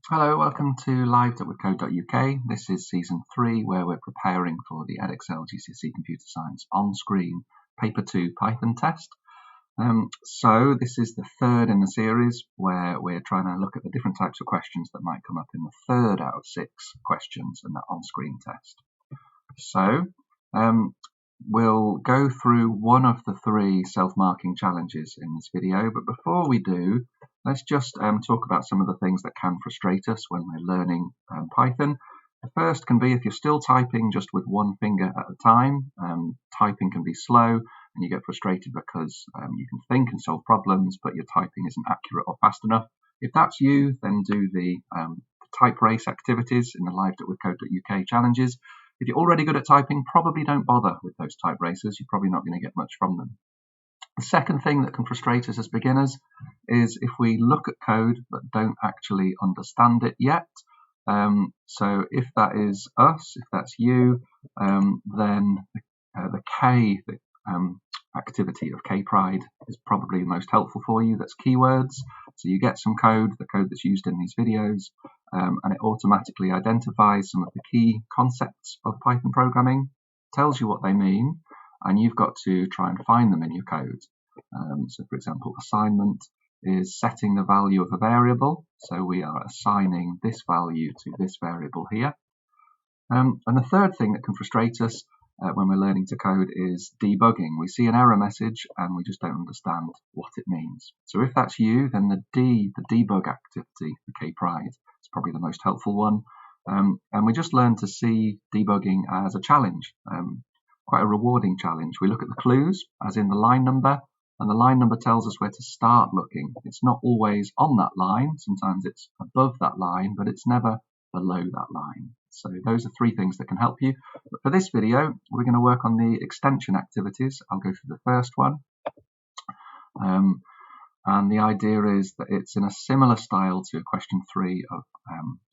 Hello, welcome to live.withcode.uk. This is season 3 where we're preparing for the Edexcel GCSE Computer Science on-screen paper 2 Python test. So this is the third in the series where we're trying to look at the different types of questions that might come up in the third out of 6 questions in that on-screen test. So we'll go through one of the 3 self-marking challenges in this video, but before we do, let's just talk about some of the things that can frustrate us when we're learning Python. The first can be if you're still typing just with one finger at a time. Typing can be slow and you get frustrated because you can think and solve problems, but your typing isn't accurate or fast enough. If that's you, then do the type race activities in the live.withcode.uk challenges. If you're already good at typing, probably don't bother with those type races. You're probably not going to get much from them. The second thing that can frustrate us as beginners is if we look at code but don't actually understand it yet. So if that is us, if that's you, then the K activity of K-Pride is probably the most helpful for you. That's keywords. So you get some code, the code that's used in these videos, and it automatically identifies some of the key concepts of Python programming, tells you what they mean, and you've got to try and find them in your code. So for example, assignment is setting the value of a variable. So we are assigning this value to this variable here. And the third thing that can frustrate us when we're learning to code is debugging. We see an error message and we just don't understand what it means. So if that's you, then the debug activity, the K-Pride, is probably the most helpful one. And we just learn to see debugging as a challenge, quite a rewarding challenge. We look at the clues, as in the line number, and the line number tells us where to start looking. It's not always on that line. Sometimes it's above that line, but it's never below that line. So those are 3 things that can help you. But for this video, we're going to work on the extension activities. I'll go through the first one. And the idea is that it's in a similar style to question 3 of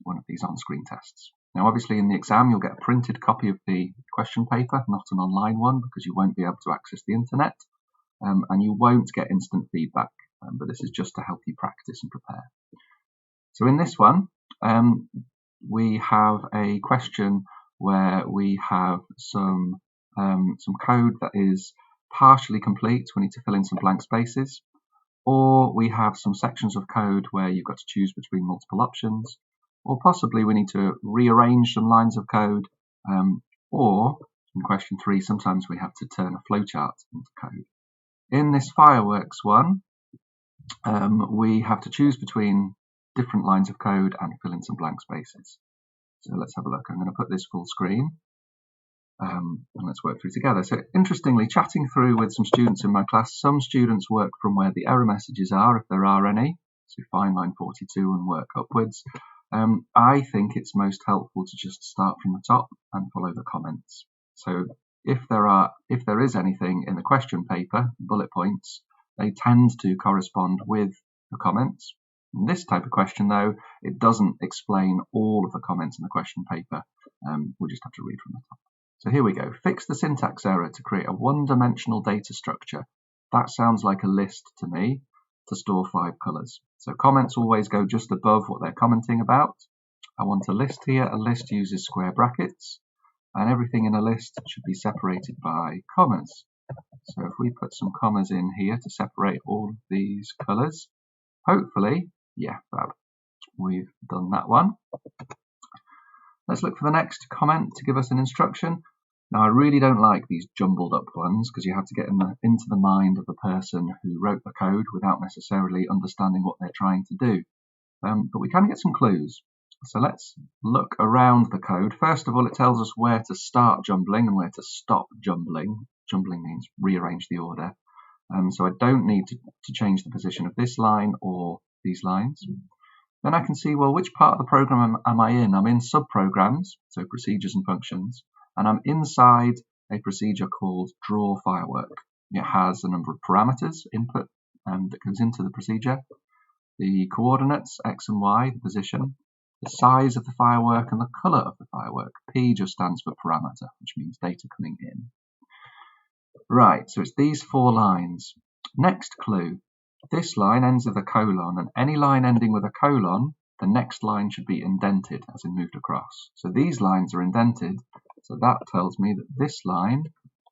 one of these on-screen tests. Now, obviously, in the exam, you'll get a printed copy of the question paper, not an online one, because you won't be able to access the internet, and you won't get instant feedback, but this is just to help you practice and prepare. So in this one, we have a question where we have some code that is partially complete. We need to fill in some blank spaces, or we have some sections of code where you've got to choose between multiple options, or possibly we need to rearrange some lines of code, or in question 3, sometimes we have to turn a flowchart into code. In this fireworks one, we have to choose between different lines of code and fill in some blank spaces. So let's have a look. I'm going to put this full screen and let's work through together. So interestingly, chatting through with some students in my class, some students work from where the error messages are, if there are any. So find line 42 and work upwards. I think it's most helpful to just start from the top and follow the comments. So if there is anything in the question paper, bullet points, they tend to correspond with the comments. In this type of question, though, it doesn't explain all of the comments in the question paper. We'll just have to read from the top. So here we go. Fix the syntax error to create a one-dimensional data structure. That sounds like a list to me to store 5 colors. So comments always go just above what they're commenting about. I want a list here. A list uses square brackets, and everything in a list should be separated by commas. So if we put some commas in here to separate all of these colors, hopefully, yeah, we've done that one. Let's look for the next comment to give us an instruction. Now, I really don't like these jumbled up ones because you have to get into the mind of the person who wrote the code without necessarily understanding what they're trying to do. But we can get some clues. So let's look around the code. First of all, it tells us where to start jumbling and where to stop jumbling. Jumbling means rearrange the order. So I don't need to change the position of this line or these lines. Then I can see, well, which part of the program am I in? I'm in subprograms, so procedures and functions, and I'm inside a procedure called draw firework. It has a number of parameters, input, that goes into the procedure, the coordinates, x and y, the position, the size of the firework, and the color of the firework. P just stands for parameter, which means data coming in. Right, so it's these 4 lines. Next clue. This line ends with a colon, and any line ending with a colon the next line should be indented, as in moved across. So these lines are indented, so that tells me that this line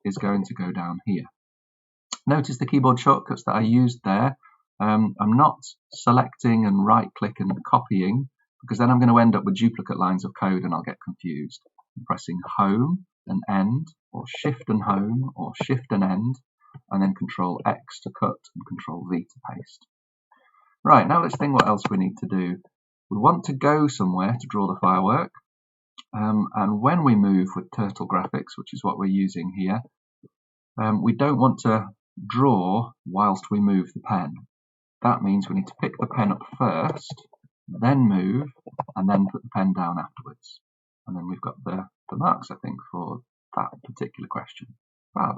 is going to go down here. Notice the keyboard shortcuts that I used there. I'm not selecting and right-click and copying, because then I'm going to end up with duplicate lines of code and I'll get confused. I'm pressing Home and End, or Shift and Home, or Shift and End, and then Control X to cut and Control V to paste. Right, now let's think what else we need to do. We want to go somewhere to draw the firework, and when we move with Turtle Graphics, which is what we're using here, we don't want to draw whilst we move the pen. That means we need to pick the pen up first, then move, and then put the pen down afterwards. And then we've got the marks, I think, for that particular question. Fab.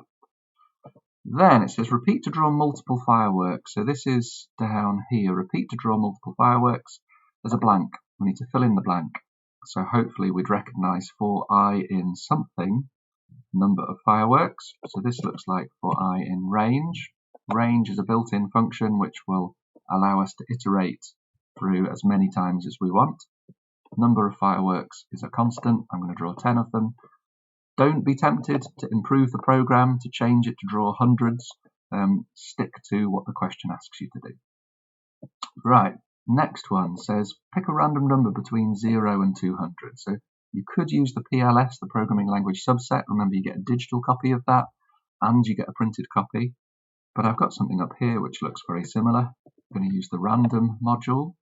Then it says repeat to draw multiple fireworks. So this is down here. Repeat to draw multiple fireworks. There's a blank. We need to fill in the blank. So hopefully we'd recognise for I in something, number of fireworks. So this looks like for I in range. Range is a built-in function which will allow us to iterate through as many times as we want. Number of fireworks is a constant. I'm going to draw 10 of them. Don't be tempted to improve the program, to change it to draw hundreds. Stick to what the question asks you to do. Right, next one says pick a random number between 0 and 200. So you could use the PLS, the programming language subset. Remember, you get a digital copy of that and you get a printed copy. But I've got something up here which looks very similar. I'm going to use the random module,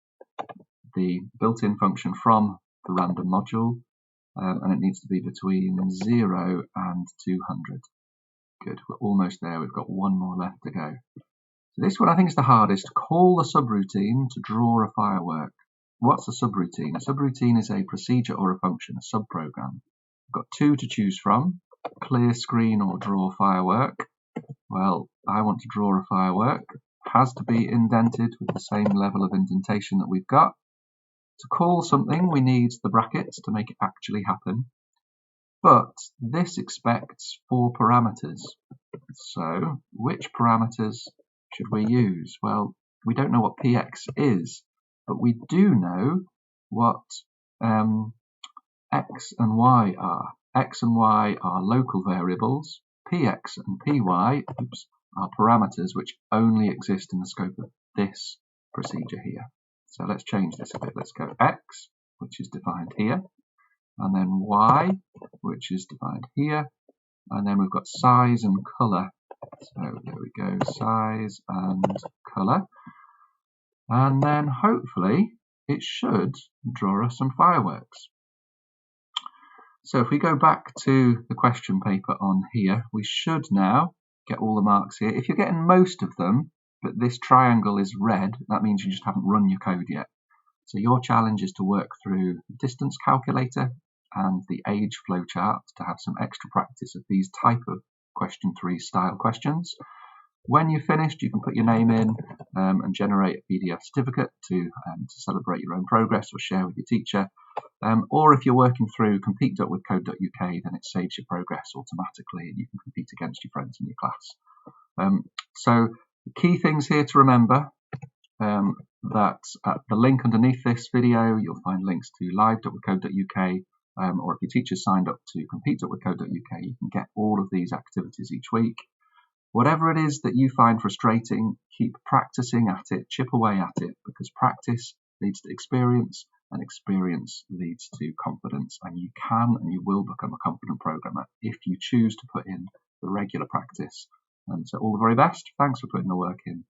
the built-in function from the random module, and it needs to be between 0 and 200. Good, we're almost there. We've got one more left to go. So this one I think is the hardest. Call the subroutine to draw a firework. What's a subroutine? A subroutine is a procedure or a function, a subprogram. I've got two to choose from, clear screen or draw firework. Well, I want to draw a firework. It has to be indented with the same level of indentation that we've got. To call something, we need the brackets to make it actually happen. But this expects 4 parameters. So, which parameters should we use? Well, we don't know what px is, but we do know what x and y are. X and y are local variables. Px and py are parameters which only exist in the scope of this procedure here. So let's change this a bit. Let's go x, which is defined here, and then y, which is defined here, and then we've got size and colour. So there we go, size and colour. And then hopefully it should draw us some fireworks. So if we go back to the question paper on here, we should now get all the marks here. If you're getting most of them, but this triangle is red, that means you just haven't run your code yet. So your challenge is to work through the distance calculator and the age flowchart to have some extra practice of these type of question 3 style questions. When you've finished, you can put your name in and generate a PDF certificate to celebrate your own progress or share with your teacher. Or if you're working through compete.withcode.uk, then it saves your progress automatically and you can compete against your friends in your class. So the key things here to remember, that at the link underneath this video, you'll find links to live.withcode.uk, or if your teacher's signed up to compete.withcode.uk, you can get all of these activities each week. Whatever it is that you find frustrating, keep practicing at it, chip away at it, because practice leads to experience, and experience leads to confidence, and you can and you will become a confident programmer if you choose to put in the regular practice. And so all the very best. Thanks for putting the work in.